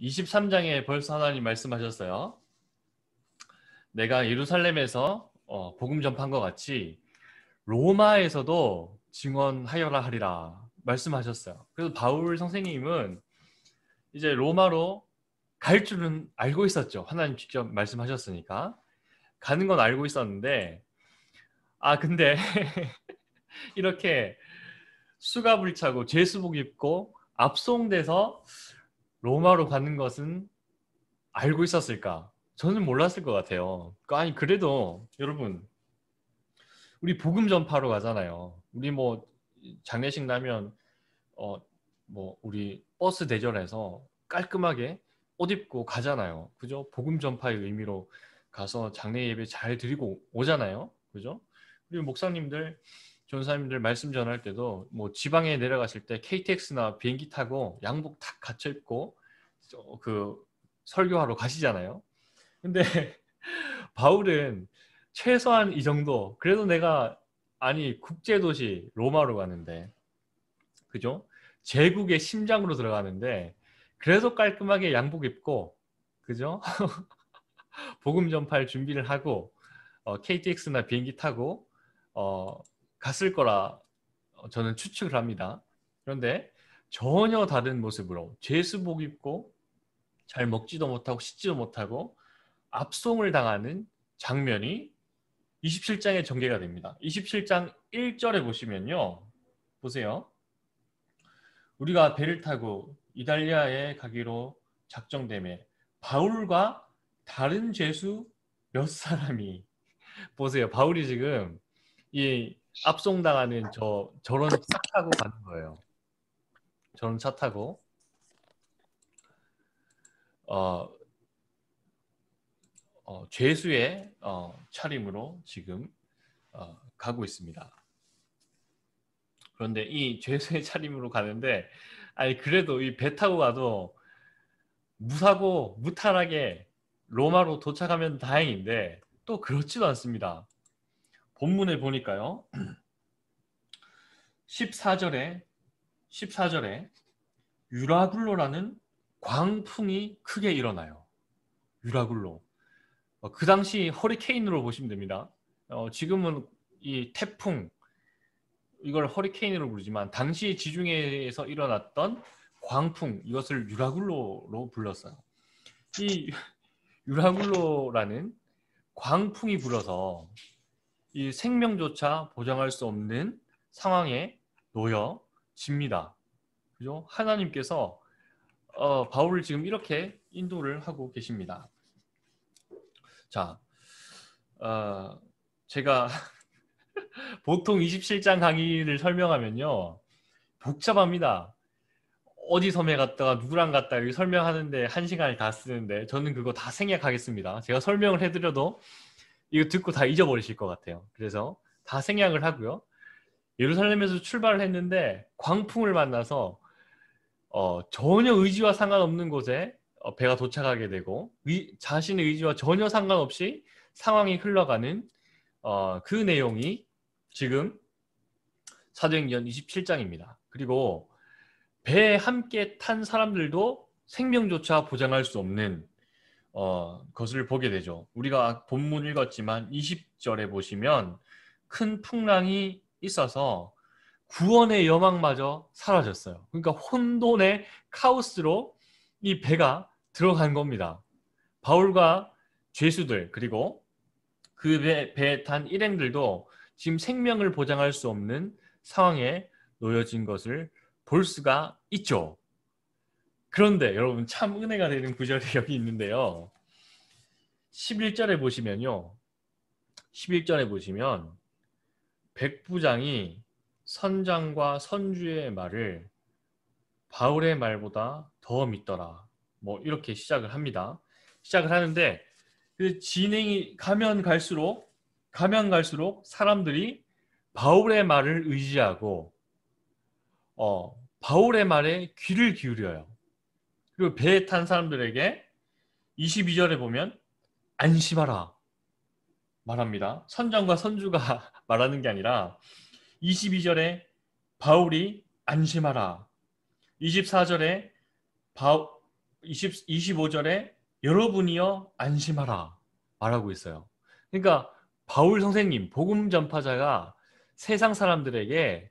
23장에 벌써 하나님 말씀하셨어요. 내가 예루살렘에서 복음 전파한 것 같이 로마에서도 증언하여라 하리라 말씀하셨어요. 그래서 바울 선생님은 이제 로마로 갈 줄은 알고 있었죠. 하나님 직접 말씀하셨으니까 가는 건 알고 있었는데, 근데 이렇게 수갑을 차고 제수복 입고 압송돼서 로마로 가는 것은 알고 있었을까? 저는 몰랐을 것 같아요. 아니, 그래도 여러분, 우리 복음 전파로 가잖아요. 우리 뭐 장례식 나면 뭐 우리 버스 대절해서 깔끔하게 옷 입고 가잖아요. 그죠? 복음 전파의 의미로 가서 장례 예배 잘 드리고 오잖아요. 그죠? 그리고 목사님들, 전사님들 말씀 전할 때도 뭐 지방에 내려가실 때 KTX나 비행기 타고 양복 탁 갖춰 입고 그 설교하러 가시잖아요. 근데 바울은 최소한 이 정도, 그래도 내가 아니 국제도시 로마로 가는데, 그죠? 제국의 심장으로 들어가는데 그래도 깔끔하게 양복 입고, 그죠? 복음 전파할 준비를 하고 KTX나 비행기 타고 갔을 거라 저는 추측을 합니다. 그런데 전혀 다른 모습으로 제수복 입고 잘 먹지도 못하고 씻지도 못하고 압송을 당하는 장면이 27장에 전개가 됩니다. 27장 1절에 보시면요. 보세요. 우리가 배를 타고 이달리아에 가기로 작정되매 바울과 다른 죄수 몇 사람이, 보세요. 바울이 지금 이 압송당하는 저런 차 타고 가는 거예요. 저런 차 타고 어, 죄수의 차림으로 지금 가고 있습니다. 그런데 이 죄수의 차림으로 가는데, 아니 그래도 이 배 타고 가도 무사고 무탈하게 로마로 도착하면 다행인데 또 그렇지도 않습니다. 본문에 보니까요. 14절에 유라굴로라는 광풍이 크게 일어나요. 유라굴로. 그 당시 허리케인으로 보시면 됩니다. 지금은 이 태풍, 이걸 허리케인으로 부르지만 당시 지중해에서 일어났던 광풍, 이것을 유라굴로로 불렀어요. 이 유라굴로라는 광풍이 불어서 이 생명조차 보장할 수 없는 상황에 놓여집니다. 그죠? 하나님께서 바울을 지금 이렇게 인도를 하고 계십니다. 자, 제가 보통 27장 강의를 설명하면요, 복잡합니다. 어디 섬에 갔다가 누구랑 갔다가 이렇게 설명하는데 1시간을 다 쓰는데 저는 그거 다 생략하겠습니다. 제가 설명을 해드려도 이거 듣고 다 잊어버리실 것 같아요. 그래서 다 생략을 하고요. 예루살렘에서 출발을 했는데 광풍을 만나서 전혀 의지와 상관없는 곳에 배가 도착하게 되고 자신의 의지와 전혀 상관없이 상황이 흘러가는 그 내용이 지금 사도행전 27장입니다. 그리고 배에 함께 탄 사람들도 생명조차 보장할 수 없는 것을 보게 되죠. 우리가 본문 읽었지만 20절에 보시면 큰 풍랑이 있어서 구원의 여망마저 사라졌어요. 그러니까 혼돈의 카오스로 이 배가 들어간 겁니다. 바울과 죄수들, 그리고 그 배에 탄 일행들도 지금 생명을 보장할 수 없는 상황에 놓여진 것을 볼 수가 있죠. 그런데 여러분, 참 은혜가 되는 구절이 여기 있는데요. 11절에 보시면요. 11절에 보시면 백부장이 선장과 선주의 말을 바울의 말보다 더 믿더라. 뭐 이렇게 시작을 합니다. 시작을 하는데 그 진행이 가면 갈수록 사람들이 바울의 말을 의지하고 바울의 말에 귀를 기울여요. 그리고 배에 탄 사람들에게 22절에 보면 안심하라 말합니다. 선장과 선주가 말하는 게 아니라 22절에 바울이 안심하라, 24절에 25절에 여러분이여 안심하라 말하고 있어요. 그러니까 바울 선생님, 복음 전파자가 세상 사람들에게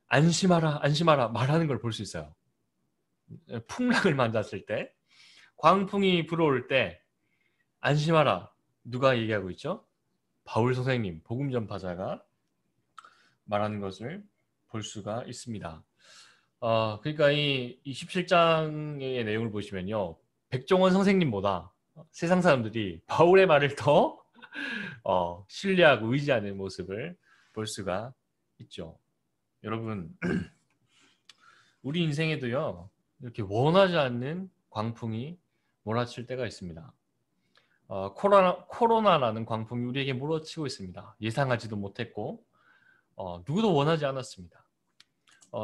안심하라, 안심하라 말하는 걸 볼 수 있어요. 풍랑을 만났을 때, 광풍이 불어올 때 안심하라. 누가 얘기하고 있죠? 바울 선생님, 복음 전파자가 말하는 것을 볼 수가 있습니다. 그러니까 이 27장의 내용을 보시면요, 백종원 선생님보다 세상 사람들이 바울의 말을 더 신뢰하고 의지하는 모습을 볼 수가 있죠. 여러분, 우리 인생에도요, 이렇게 원하지 않는 광풍이 몰아칠 때가 있습니다. 코로나라는 광풍이 우리에게 몰아치고 있습니다. 예상하지도 못했고 누구도 원하지 않았습니다.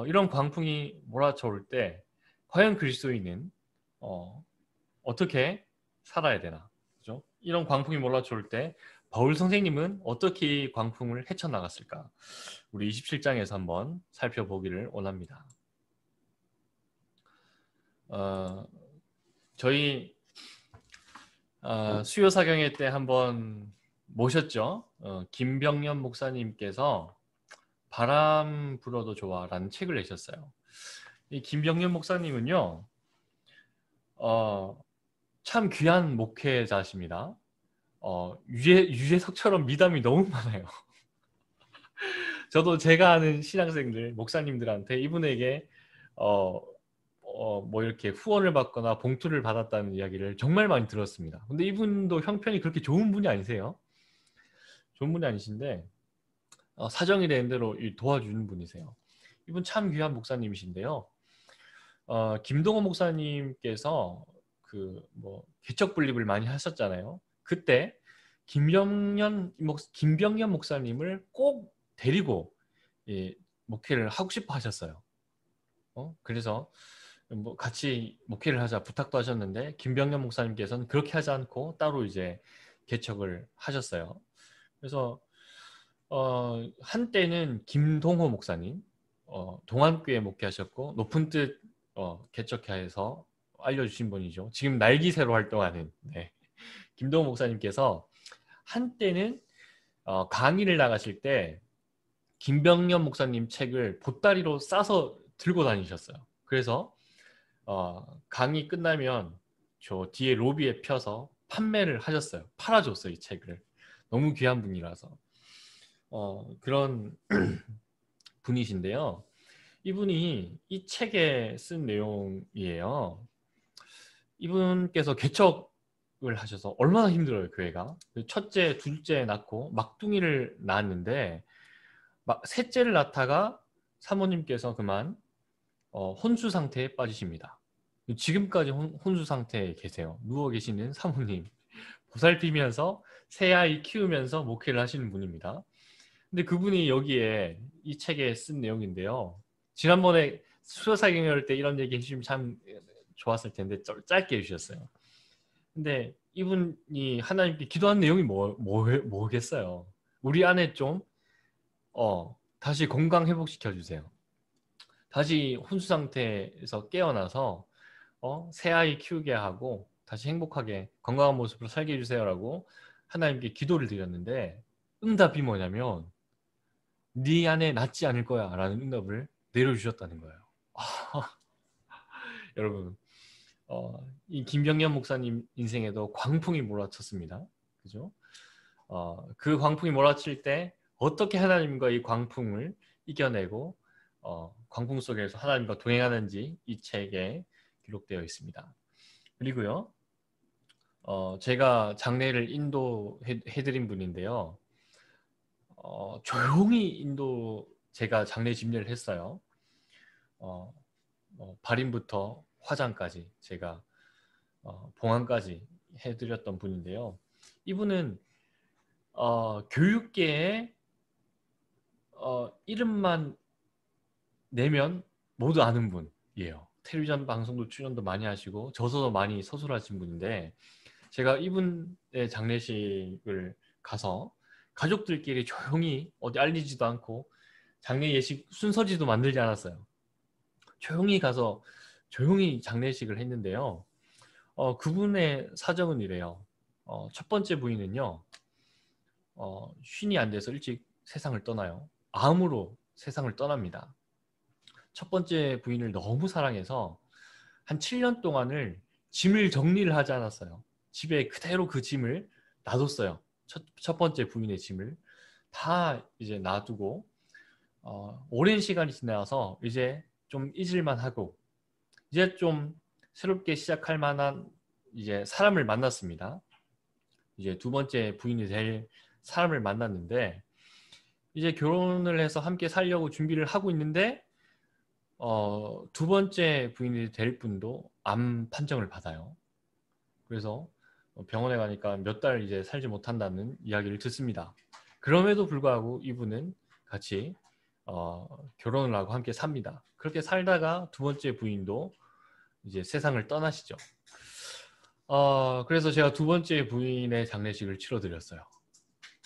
이런 광풍이 몰아쳐올 때 과연 그리스도인은 어떻게 살아야 되나? 그죠? 이런 광풍이 몰아쳐올 때 바울 선생님은 어떻게 광풍을 헤쳐나갔을까? 우리 27장에서 한번 살펴보기를 원합니다. 저희 수요사경회 때 한번 모셨죠. 김병년 목사님께서 바람 불어도 좋아라는 책을 내셨어요. 이 김병년 목사님은요, 참 귀한 목회자십니다. 유재석처럼 미담이 너무 많아요. 저도 제가 아는 신학생들, 목사님들한테 이분에게 뭐 이렇게 후원을 받거나 봉투를 받았다는 이야기를 정말 많이 들었습니다. 근데 이분도 형편이 그렇게 좋은 분이 아니세요. 좋은 분이 아니신데 사정이 되는 대로 도와주는 분이세요. 이분 참 귀한 목사님이신데요. 김동호 목사님께서 개척 분립을 많이 하셨잖아요. 그때 김병년 목사님을 꼭 데리고 목회를 하고 싶어 하셨어요. 그래서 같이 목회를 하자 부탁도 하셨는데 김병년 목사님께서는 그렇게 하지 않고 따로 이제 개척을 하셨어요. 그래서 한때는 김동호 목사님 동안교회 목회하셨고 높은 뜻 개척해서 알려주신 분이죠. 지금 날기새로 활동하는 김동호 목사님께서 한때는 강의를 나가실 때 김병년 목사님 책을 보따리로 싸서 들고 다니셨어요. 그래서 강의 끝나면 저 뒤에 로비에 펴서 판매를 하셨어요. 팔아줬어요, 이 책을. 너무 귀한 분이라서. 그런 분이신데요. 이분이 이 책에 쓴 내용이에요. 이분께서 개척을 하셔서 얼마나 힘들어요, 교회가. 첫째, 둘째 낳고 막둥이를 낳았는데 셋째를 낳다가 사모님께서 그만 혼수 상태에 빠지십니다. 지금까지 혼수 상태에 계세요. 누워 계시는 사모님 보살피면서 새 아이 키우면서 목회를 하시는 분입니다. 근데 그분이 여기에 이 책에 쓴 내용인데요. 지난번에 수요사경회 때 이런 얘기 해주시면 참 좋았을 텐데 짧게 해주셨어요. 근데 이분이 하나님께 기도한 내용이 뭐겠어요? 우리 안에 좀 다시 건강 회복시켜 주세요. 다시 혼수 상태에서 깨어나서 새 아이 키우게 하고 다시 행복하게 건강한 모습으로 살게 해주세요라고 하나님께 기도를 드렸는데 응답이 뭐냐면 네 안에 낫지 않을 거야 라는 응답을 내려주셨다는 거예요. 여러분 이 김병년 목사님 인생에도 광풍이 몰아쳤습니다. 그죠? 그 광풍이 몰아칠 때 어떻게 하나님과 이 광풍을 이겨내고 광풍 속에서 하나님과 동행하는지 이 책에 기록되어 있습니다. 그리고요, 제가 장례를 인도해드린 분인데요. 조용히 제가 장례 집례를 했어요. 발인부터 화장까지 제가 봉안까지 해드렸던 분인데요. 이분은 교육계에 이름만 내면 모두 아는 분이에요. 텔레비전 방송도 출연도 많이 하시고 저서도 많이 서술하신 분인데 제가 이분의 장례식을 가서 가족들끼리 조용히 어디 알리지도 않고 장례 예식 순서지도 만들지 않았어요. 조용히 가서 조용히 장례식을 했는데요. 그분의 사정은 이래요. 첫 번째 부인은요, 쉰이 안 돼서 일찍 세상을 떠나요. 암으로 세상을 떠납니다. 첫 번째 부인을 너무 사랑해서 한 7년 동안을 짐을 정리를 하지 않았어요. 집에 그대로 그 짐을 놔뒀어요. 첫 번째 부인의 짐을 다 이제 놔두고 오랜 시간이 지나서 이제 좀 잊을만 하고 이제 좀 새롭게 시작할 만한 이제 사람을 만났습니다. 이제 두 번째 부인이 될 사람을 만났는데 이제 결혼을 해서 함께 살려고 준비를 하고 있는데 두 번째 부인이 될 분도 암 판정을 받아요. 그래서 병원에 가니까 몇 달 이제 살지 못한다는 이야기를 듣습니다. 그럼에도 불구하고 이분은 같이 결혼을 하고 함께 삽니다. 그렇게 살다가 두 번째 부인도 이제 세상을 떠나시죠. 그래서 제가 두 번째 부인의 장례식을 치러드렸어요.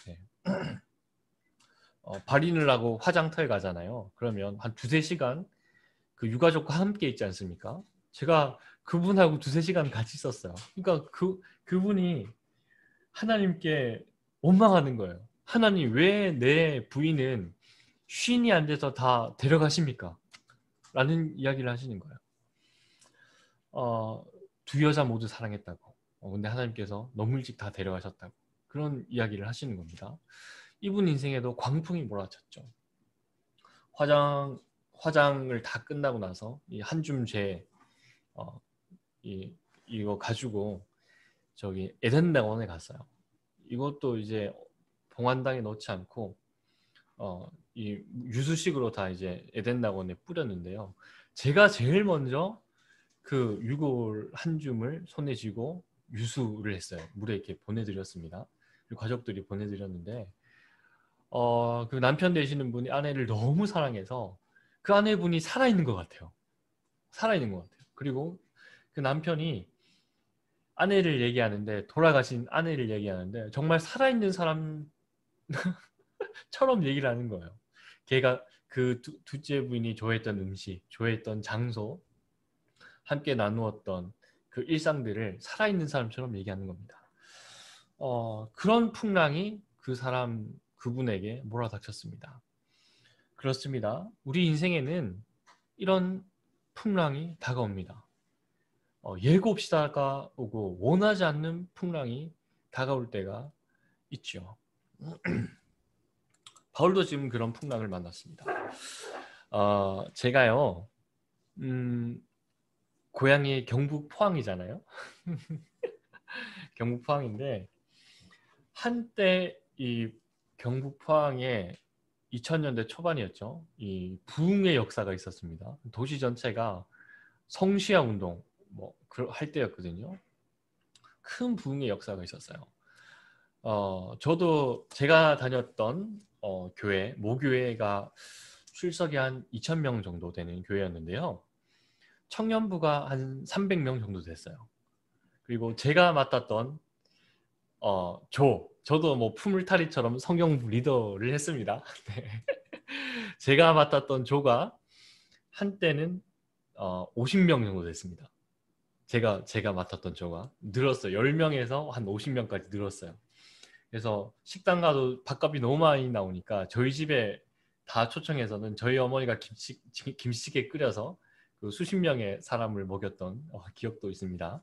네. 발인을 하고 화장터에 가잖아요. 그러면 한 두세 시간 그 유가족과 함께 있지 않습니까? 제가 그분하고 두세 시간 같이 있었어요. 그러니까 그분이 하나님께 원망하는 거예요. 하나님 왜 내 부인은 쉰이 안 돼서 다 데려가십니까? 라는 이야기를 하시는 거예요. 두 여자 모두 사랑했다고. 근데 하나님께서 너무 일찍 다 데려가셨다고. 그런 이야기를 하시는 겁니다. 이분 인생에도 광풍이 몰아쳤죠. 화장을 다 끝나고 나서 이 한 줌죄 이거 가지고 저기 에덴 낙원에 갔어요. 이것도 이제 봉안당에 넣지 않고 이 유수식으로 다 이제 에덴 낙원에 뿌렸는데요. 제가 제일 먼저 그 유골 한 줌을 손에 쥐고 유수를 했어요. 물에 이렇게 보내드렸습니다. 그리고 가족들이 보내드렸는데 그 남편 되시는 분이 아내를 너무 사랑해서 그 아내분이 살아있는 것 같아요. 살아있는 것 같아요. 그리고 그 남편이 아내를 얘기하는데 돌아가신 아내를 얘기하는데 정말 살아있는 사람처럼 얘기를 하는 거예요. 걔가 그 둘째 부인이 좋아했던 음식, 좋아했던 장소, 함께 나누었던 그 일상들을 살아있는 사람처럼 얘기하는 겁니다. 그런 풍랑이 그분에게 몰아닥쳤습니다. 그렇습니다. 우리 인생에는 이런 풍랑이 다가옵니다. 예고 없이 다가오고 원하지 않는 풍랑이 다가올 때가 있죠. 바울도 지금 그런 풍랑을 만났습니다. 제가요, 고향이 경북 포항이잖아요. 경북 포항인데 한때 이 경북 포항에 2000년대 초반이었죠. 이 부흥의 역사가 있었습니다. 도시 전체가 성시화 운동 할 때였거든요. 큰 부흥의 역사가 있었어요. 저도 제가 다녔던 교회, 모교회가 출석이 한 2000명 정도 되는 교회였는데요. 청년부가 한 300명 정도 됐어요. 그리고 제가 맡았던 저도 뭐 푸물타리처럼 성경부 리더를 했습니다. 네. 제가 맡았던 조가 한때는 50명 정도 됐습니다. 제가 맡았던 조가 늘었어요. 10명에서 한 50명까지 늘었어요. 그래서 식당 가도 밥값이 너무 많이 나오니까 저희 집에 다 초청해서는 저희 어머니가 김치찌개 끓여서 그 수십 명의 사람을 먹였던 기억도 있습니다.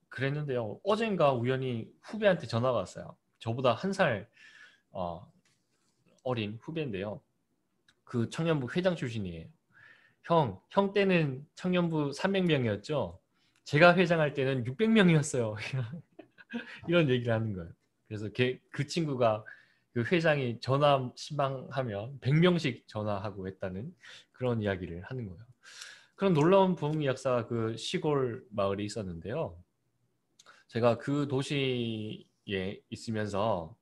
그랬는데요. 어젠가 우연히 후배한테 전화가 왔어요. 저보다 한 살 어린 후배인데요. 그 청년부 회장 출신이에요. 형 때는 청년부 300명이었죠. 제가 회장할 때는 600명이었어요. 이런 얘기를 하는 거예요. 그래서 그 친구가 그 회장이 전화 신방하면 100명씩 전화하고 했다는 그런 이야기를 하는 거예요. 그런 놀라운 부흥 역사가 그 시골 마을에 있었는데요. 제가 그 도시에 있으면서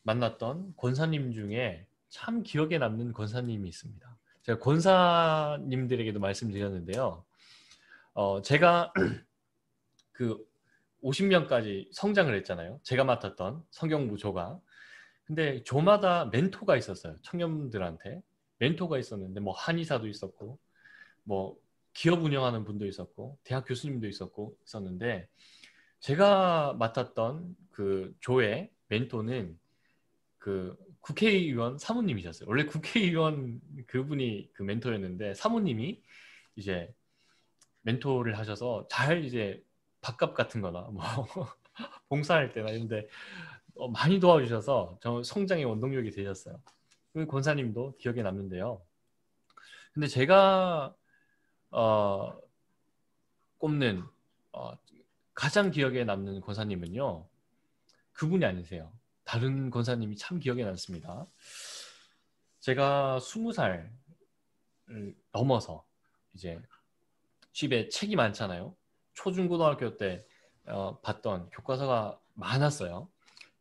만났던 권사님 중에 참 기억에 남는 권사님이 있습니다. 제가 권사님들에게도 말씀드렸는데요. 제가 그 50명까지 성장을 했잖아요. 제가 맡았던 성경부 조가. 근데 조마다 멘토가 있었어요. 청년들한테 멘토가 있었는데 뭐 한의사도 있었고 뭐 기업 운영하는 분도 있었고 대학 교수님도 있었는데 제가 맡았던 그 조의 멘토는 그 국회의원 사모님이셨어요. 원래 국회의원 그분이 그 멘토였는데 사모님이 이제 멘토를 하셔서 잘 이제 밥값 같은 거나 뭐 봉사할 때나 이런데 많이 도와주셔서 저 성장의 원동력이 되셨어요. 그 권사님도 기억에 남는데요. 근데 제가 꼽는 가장 기억에 남는 권사님은요. 그분이 아니세요. 다른 권사님이 참 기억에 남습니다. 제가 20살을 넘어서 이제 집에 책이 많잖아요. 초중고등학교 때 봤던 교과서가 많았어요.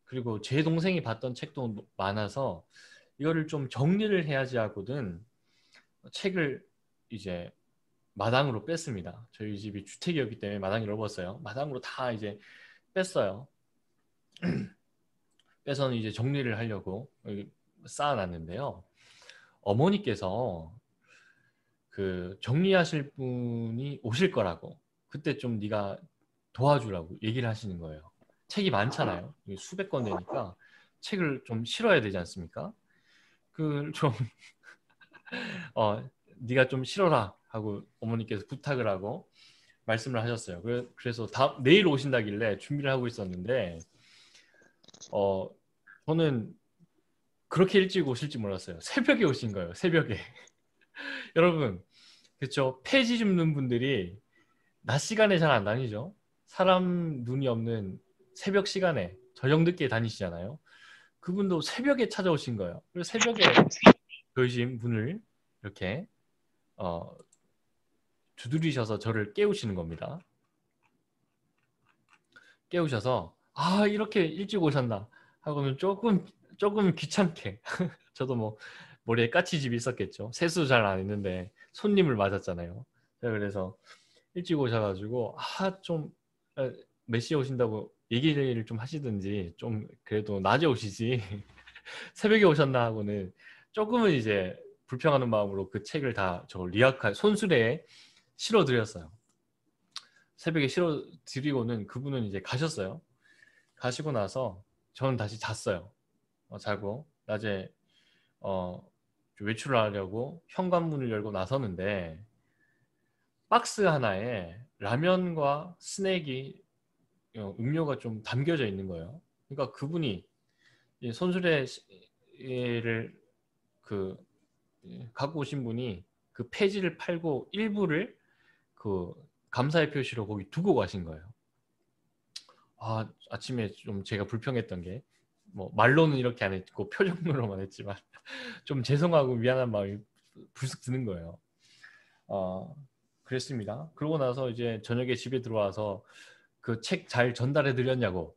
그리고 제 동생이 봤던 책도 많아서 이거를 좀 정리를 해야지 하거든 책을 이제 마당으로 뺐습니다. 저희 집이 주택이었기 때문에 마당이 넓었어요. 마당으로 다 이제 뺐어요. 빼서는 이제 정리를 하려고 쌓아놨는데요. 어머니께서 그 정리하실 분이 오실 거라고 그때 좀 네가 도와주라고 얘기를 하시는 거예요. 책이 많잖아요. 수백 권 되니까 책을 좀 실어야 되지 않습니까? 그 좀 네가 좀 실어라 하고 어머니께서 부탁을 하고 말씀을 하셨어요. 그래서 내일 오신다길래 준비를 하고 있었는데 저는 그렇게 일찍 오실지 몰랐어요. 새벽에 오신 거예요. 새벽에. 여러분, 그렇죠? 폐지 줍는 분들이 낮 시간에 잘 안 다니죠. 사람 눈이 없는 새벽 시간에 저녁 늦게 다니시잖아요. 그분도 새벽에 찾아오신 거예요. 그래서 새벽에 저희 집 문을 이렇게 두드리셔서 저를 깨우시는 겁니다. 깨우셔서 아 이렇게 일찍 오셨나 하고는 조금 귀찮게 저도 뭐 머리에 까치집이 있었겠죠. 세수 잘 안 했는데 손님을 맞았잖아요. 그래서 일찍 오셔가지고 좀 몇 시에 오신다고 얘기를 좀 하시든지 좀 그래도 낮에 오시지 새벽에 오셨나 하고는 조금은 이제 불평하는 마음으로 그 책을 다 저 리아카 손수레에 실어드렸어요. 새벽에 실어드리고는 그분은 이제 가셨어요. 가시고 나서 저는 다시 잤어요. 자고 낮에 외출을 하려고 현관문을 열고 나서는데 박스 하나에 라면과 스낵이 음료가 좀 담겨져 있는 거예요. 그러니까 그분이 손수레를 그 갖고 오신 분이 그 폐지를 팔고 일부를 그 감사의 표시로 거기 두고 가신 거예요. 아침에 좀 제가 불평했던 게 뭐 말로는 이렇게 안 했고 표정으로만 했지만 좀 죄송하고 미안한 마음이 불쑥 드는 거예요. 그랬습니다. 그러고 나서 이제 저녁에 집에 들어와서 그 책 잘 전달해 드렸냐고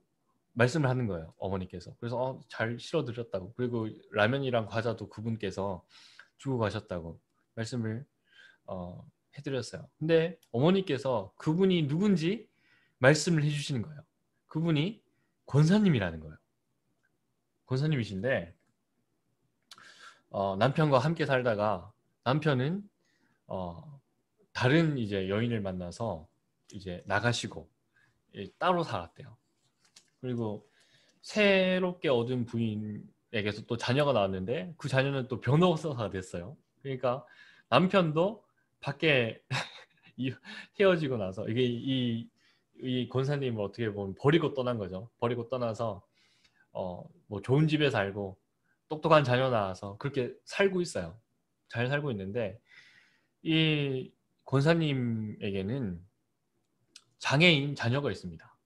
말씀을 하는 거예요. 어머니께서. 그래서 잘 실어 드렸다고. 그리고 라면이랑 과자도 그분께서 주고 가셨다고 말씀을 해드렸어요. 근데 어머니께서 그분이 누군지 말씀을 해주시는 거예요. 그분이 권사님이라는 거예요. 권사님이신데 남편과 함께 살다가 남편은 다른 이제 여인을 만나서 이제 나가시고 따로 살았대요. 그리고 새롭게 얻은 부인에게서 또 자녀가 나왔는데 그 자녀는 또 변호사가 됐어요. 그러니까 남편도 밖에 헤어지고 나서 이게 이 권사님을 어떻게 보면 버리고 떠난 거죠. 버리고 떠나서 뭐 좋은 집에 살고 똑똑한 자녀 낳아서 그렇게 살고 있어요. 잘 살고 있는데 이 권사님에게는 장애인 자녀가 있습니다.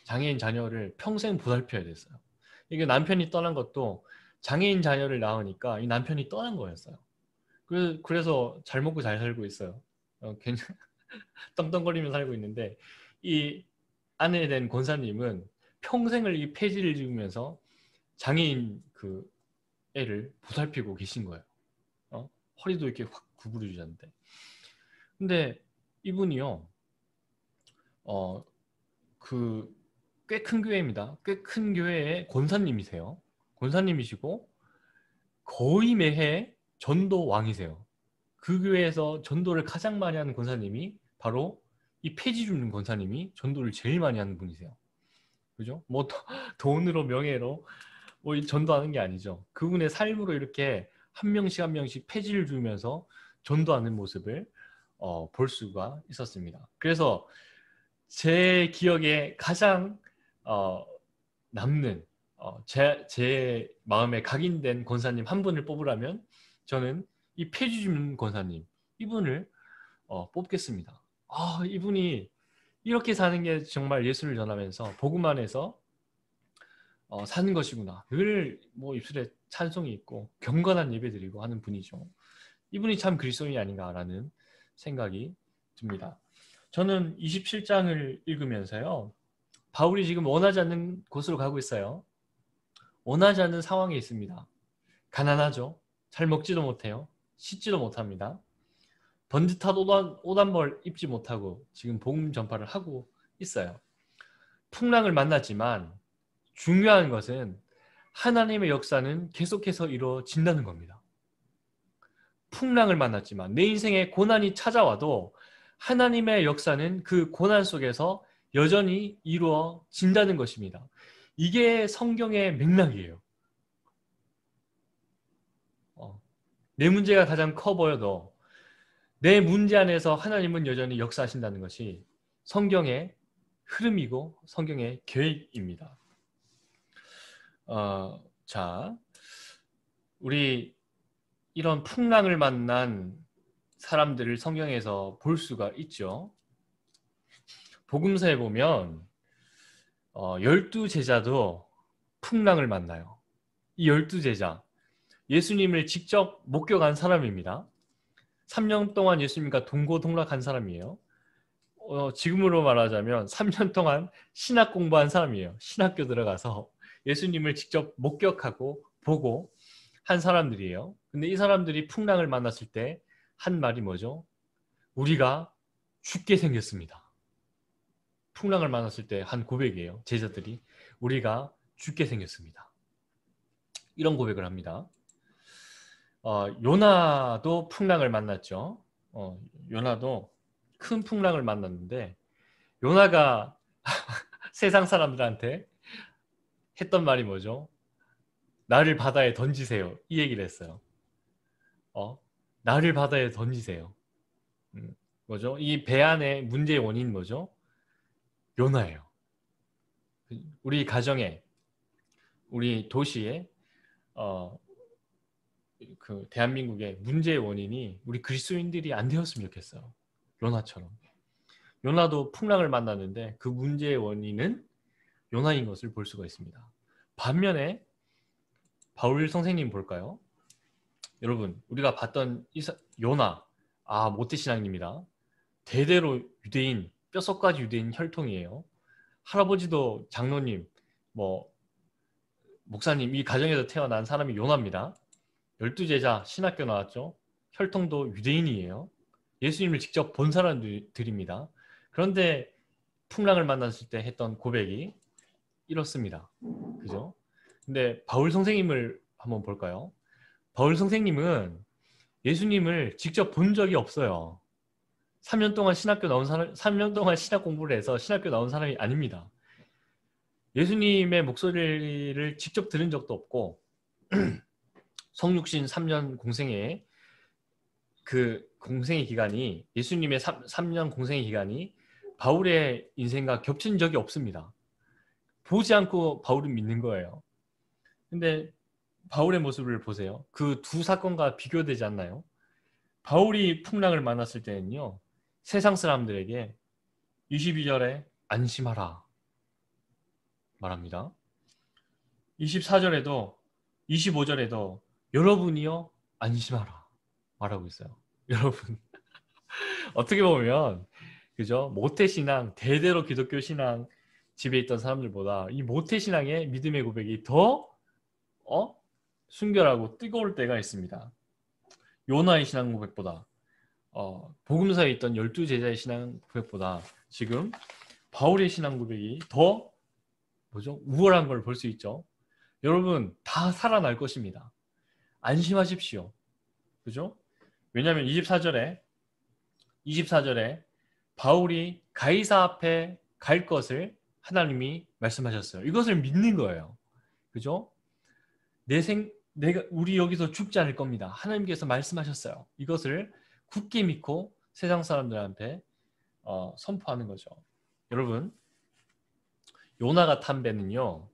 장애인 자녀를 평생 보살펴야 됐어요. 이게 남편이 떠난 것도 장애인 자녀를 낳으니까 이 남편이 떠난 거였어요. 그래서 잘 먹고 잘 살고 있어요. 괜찮 떵떵거리며 살고 있는데 이 아내 된 권사님은 평생을 이 폐지를 지으면서 장애인 그 애를 보살피고 계신 거예요. 허리도 이렇게 확 구부려주셨는데 근데 이분이요 그 꽤 큰 교회입니다. 꽤 큰 교회의 권사님이세요. 권사님이시고 거의 매해 전도 왕이세요. 그 교회에서 전도를 가장 많이 하는 권사님이 바로 이 폐지 줍는 권사님이 전도를 제일 많이 하는 분이세요. 그죠? 뭐 돈으로 명예로 뭐 전도하는 게 아니죠. 그분의 삶으로 이렇게 한 명씩 한 명씩 폐지를 주면서 전도하는 모습을 볼 수가 있었습니다. 그래서 제 기억에 가장 남는 제 마음에 각인된 권사님 한 분을 뽑으라면 저는 이 폐지 줍는 권사님 이분을 뽑겠습니다. 이분이 이렇게 사는 게 정말 예수를 전하면서 복음 안에서 사는 것이구나. 늘 뭐 입술에 찬송이 있고 경건한 예배드리고 하는 분이죠. 이분이 참 그리스도인이 아닌가라는 생각이 듭니다. 저는 27장을 읽으면서요. 바울이 지금 원하지 않는 곳으로 가고 있어요. 원하지 않는 상황에 있습니다. 가난하죠. 잘 먹지도 못해요. 씻지도 못합니다. 번듯한 옷한벌 입지 못하고 지금 복음 전파를 하고 있어요. 풍랑을 만났지만 중요한 것은 하나님의 역사는 계속해서 이루어진다는 겁니다. 풍랑을 만났지만 내 인생에 고난이 찾아와도 하나님의 역사는 그 고난 속에서 여전히 이루어진다는 것입니다. 이게 성경의 맥락이에요. 내 문제가 가장 커 보여도 내 문제 안에서 하나님은 여전히 역사하신다는 것이 성경의 흐름이고 성경의 계획입니다. 자, 우리 이런 풍랑을 만난 사람들을 성경에서 볼 수가 있죠. 복음서에 보면 12제자도 풍랑을 만나요. 이 12제자, 예수님을 직접 목격한 사람입니다. 3년 동안 예수님과 동고동락한 사람이에요. 지금으로 말하자면 3년 동안 신학 공부한 사람이에요. 신학교 들어가서 예수님을 직접 목격하고 보고 한 사람들이에요. 근데 이 사람들이 풍랑을 만났을 때 한 말이 뭐죠? 우리가 죽게 생겼습니다. 풍랑을 만났을 때 한 고백이에요. 제자들이 우리가 죽게 생겼습니다. 이런 고백을 합니다. 요나도 풍랑을 만났죠. 요나도 큰 풍랑을 만났는데 요나가 세상 사람들한테 했던 말이 뭐죠? 나를 바다에 던지세요. 이 얘기를 했어요. 나를 바다에 던지세요. 뭐죠? 이 배 안에 문제의 원인 뭐죠? 요나예요. 우리 가정에, 우리 도시에, 그 대한민국의 문제의 원인이 우리 그리스도인들이 안 되었으면 좋겠어요. 요나처럼. 요나도 풍랑을 만났는데 그 문제의 원인은 요나인 것을 볼 수가 있습니다. 반면에 바울 선생님 볼까요? 여러분, 우리가 봤던 요나, 모태신앙입니다. 대대로 유대인, 뼛속까지 유대인 혈통이에요. 할아버지도 장로님, 뭐 목사님, 이 가정에서 태어난 사람이 요나입니다. 12제자 신학교 나왔죠. 혈통도 유대인이에요. 예수님을 직접 본 사람들입니다. 그런데 풍랑을 만났을 때 했던 고백이 이렇습니다. 그죠? 근데 바울 선생님을 한번 볼까요? 바울 선생님은 예수님을 직접 본 적이 없어요. 3년 동안 신학교 나온 사람, 3년 동안 신학 공부를 해서 신학교 나온 사람이 아닙니다. 예수님의 목소리를 직접 들은 적도 없고 성육신 3년 공생애 그 공생의 기간이 예수님의 3년 공생의 기간이 바울의 인생과 겹친 적이 없습니다. 보지 않고 바울은 믿는 거예요. 근데 바울의 모습을 보세요. 그 두 사건과 비교되지 않나요? 바울이 풍랑을 만났을 때는요. 세상 사람들에게 22절에 안심하라 말합니다. 24절에도 25절에도 여러분이요 안심하라 말하고 있어요. 여러분 어떻게 보면 그죠? 모태신앙 대대로 기독교 신앙 집에 있던 사람들보다 이 모태신앙의 믿음의 고백이 더 순결하고 뜨거울 때가 있습니다. 요나의 신앙 고백보다 복음서에 있던 12제자의 신앙 고백보다 지금 바울의 신앙 고백이 더 뭐죠? 우월한 걸 볼 수 있죠. 여러분 다 살아날 것입니다. 안심하십시오. 그죠? 왜냐하면 24절에 바울이 가이사 앞에 갈 것을 하나님이 말씀하셨어요. 이것을 믿는 거예요. 그죠? 내가 우리 여기서 죽지 않을 겁니다. 하나님께서 말씀하셨어요. 이것을 굳게 믿고 세상 사람들한테 선포하는 거죠. 여러분, 요나가 탄 배는요,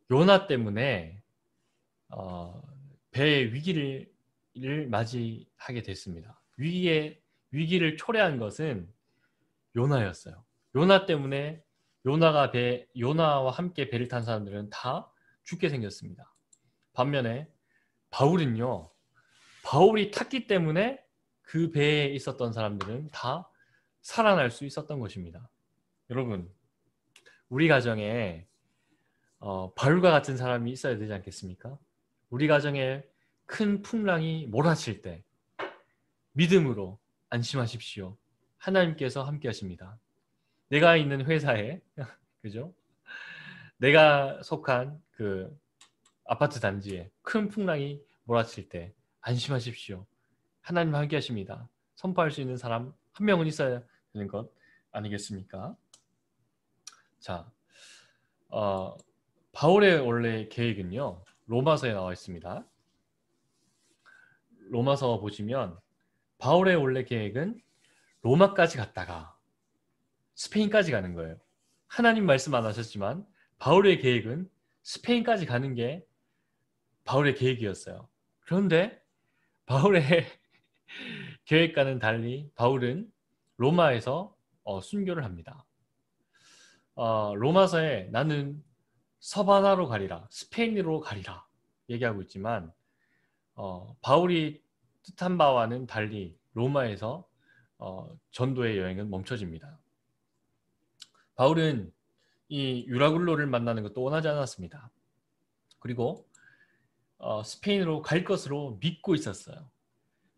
요나 때문에 배의 위기를 맞이하게 됐습니다. 위기를 초래한 것은 요나였어요. 요나 때문에 요나와 함께 배를 탄 사람들은 다 죽게 생겼습니다. 반면에 바울은요, 바울이 탔기 때문에 그 배에 있었던 사람들은 다 살아날 수 있었던 것입니다. 여러분, 우리 가정에 바울과 같은 사람이 있어야 되지 않겠습니까? 우리 가정에 큰 풍랑이 몰아칠 때 믿음으로 안심하십시오. 하나님께서 함께 하십니다. 내가 있는 회사에 그죠? 내가 속한 그 아파트 단지에 큰 풍랑이 몰아칠 때 안심하십시오. 하나님 함께 하십니다. 선포할 수 있는 사람 한 명은 있어야 되는 것 아니겠습니까? 자, 바울의 원래 계획은요, 로마서에 나와 있습니다. 로마서 보시면 바울의 원래 계획은 로마까지 갔다가 스페인까지 가는 거예요. 하나님 말씀 안 하셨지만 바울의 계획은 스페인까지 가는 게 바울의 계획이었어요. 그런데 바울의 계획과는 달리 바울은 로마에서 순교를 합니다. 로마서에 나는 서바나로 가리라, 스페인으로 가리라 얘기하고 있지만 바울이 뜻한 바와는 달리 로마에서 전도의 여행은 멈춰집니다. 바울은 이 유라굴로를 만나는 것도 원하지 않았습니다. 그리고 스페인으로 갈 것으로 믿고 있었어요.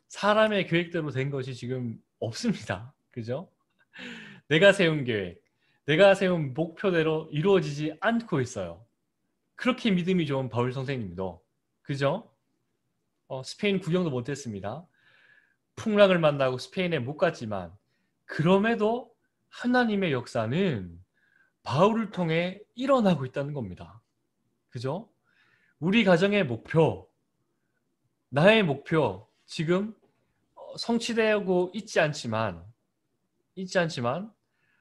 사람의 계획대로 된 것이 지금 없습니다. 그죠? 내가 세운 계획, 내가 세운 목표대로 이루어지지 않고 있어요. 그렇게 믿음이 좋은 바울 선생님도, 그죠? 스페인 구경도 못했습니다. 풍랑을 만나고 스페인에 못 갔지만 그럼에도 하나님의 역사는 바울을 통해 일어나고 있다는 겁니다. 그죠? 우리 가정의 목표, 나의 목표 지금 성취되고 있지 않지만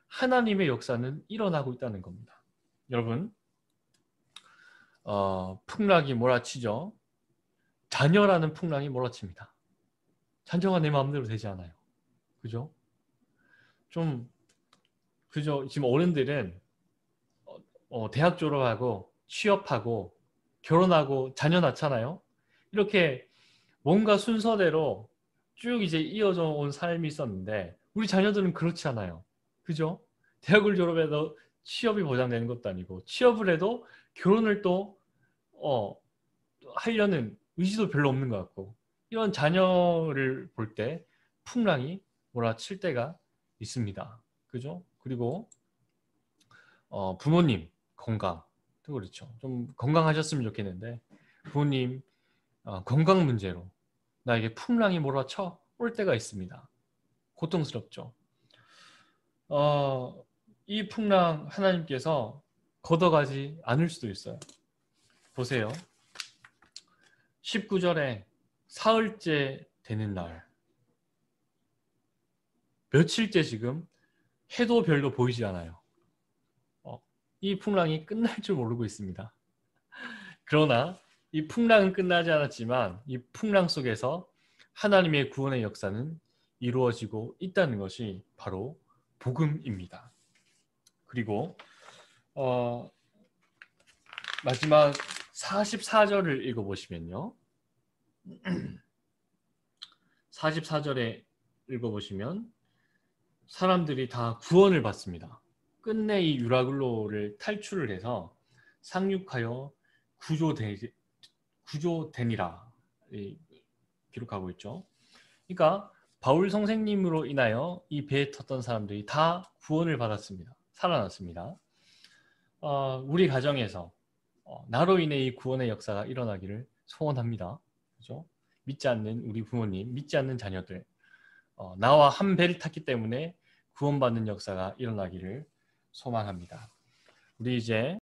하나님의 역사는 일어나고 있다는 겁니다. 여러분, 풍랑이 몰아치죠. 자녀라는 풍랑이 몰아칩니다. 자녀가 내 마음대로 되지 않아요. 그죠? 그죠? 지금 어른들은 대학 졸업하고 취업하고 결혼하고 자녀 낳잖아요. 이렇게 뭔가 순서대로 쭉 이제 이어져 온 삶이 있었는데 우리 자녀들은 그렇지 않아요. 그죠? 대학을 졸업해도 취업이 보장되는 것도 아니고 취업을 해도 결혼을 또 하려는 의지도 별로 없는 것 같고 이런 자녀를 볼 때 풍랑이 몰아칠 때가 있습니다. 그죠? 그리고 부모님 건강도 그렇죠. 좀 건강하셨으면 좋겠는데 부모님 건강 문제로 나에게 풍랑이 몰아쳐 올 때가 있습니다. 고통스럽죠. 이 풍랑 하나님께서 걷어가지 않을 수도 있어요. 보세요. 19절에 사흘째 되는 날, 며칠째 지금 해도 별도 보이지 않아요. 이 풍랑이 끝날 줄 모르고 있습니다. 그러나 이 풍랑은 끝나지 않았지만 이 풍랑 속에서 하나님의 구원의 역사는 이루어지고 있다는 것이 바로 복음입니다. 그리고 마지막 44절을 읽어보시면요. 44절에 읽어보시면 사람들이 다 구원을 받습니다. 끝내 이 유라굴로를 탈출을 해서 상륙하여 구조되니라 기록하고 있죠. 그러니까 바울 선생님으로 인하여 이 배에 탔던 사람들이 다 구원을 받았습니다. 살아났습니다. 우리 가정에서 나로 인해 이 구원의 역사가 일어나기를 소원합니다. 그죠? 믿지 않는 우리 부모님, 믿지 않는 자녀들, 나와 한 배를 탔기 때문에 구원받는 역사가 일어나기를 소망합니다. 우리 이제